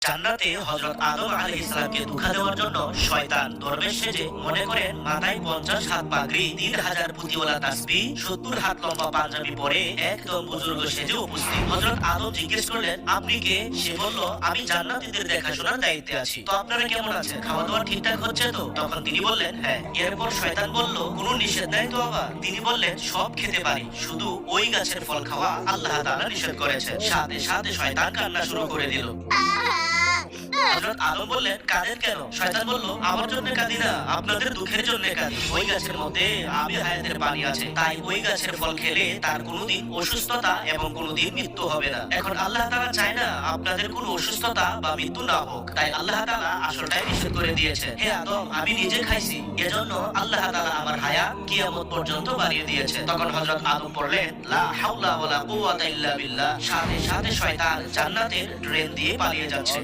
জান্নাতে হযরত আদম আলাইহিস সালামকে ধোঁকা দেওয়ার জন্য শয়তান দরবেশ সেজে মনে করেন মাথায় 50 হাত পাগড়ি, 3000 পুঁতিওয়ালা তাসবিহ, 70 হাত লম্বা পাঞ্জাবি পরে একদম বুজুর্গ সেজে উপস্থিত। হযরত আদম জিজ্ঞেস করলেন, আপনি কে? সে বলল, আমি জান্নাতীদের দেখাশোনার দায়িত্বে আছি। তো আপনারা কেমন আছেন? খাওয়া দাওয়া ঠিকঠাক হচ্ছে তো? তখন তিনি বললেন, হ্যাঁ। এরপর শয়তান বলল, কোনো নিষেধ নাই তো আবার? তিনি বললেন, সব খেতে পারি, শুধু ওই গাছের ফল খাওয়া আল্লাহ তাআলা নিষেধ করেছেন। সাথে সাথে শয়তান কান্না শুরু করে দিল। হযরত আদম বললেন, কাঁদেন কেন? শয়তান বলল, আমার জন্য কাঁদি না, আপনাদের দুঃখের জন্য কাঁদি। ওই গাছের মধ্যে আবি হায়াতের পানি আছে, তাই ওই গাছের ফল খেলে তার কোনোদিন অসুস্থতা এবং কোনোদিন মৃত্যু হবে না। এখন আল্লাহ তাআলা চায় না আপনাদের কোনো অসুস্থতা বা মৃত্যু না হোক, তাই আল্লাহ তাআলা আসলটাই নিষেধ করে দিয়েছে। হে আদম, আমি নিজে খাইছি, এজন্য আল্লাহ তাআলা আমার হায়াত কিয়ামত পর্যন্ত বাড়িয়ে দিয়েছে। তখন হযরত আদম পড়লেন, লা হাওলা ওয়ালা কুওয়াতা ইল্লা বিল্লাহ। সাথে সাথে শয়তান জান্নাতের ট্রেন দিয়ে পালিয়ে যাচ্ছে।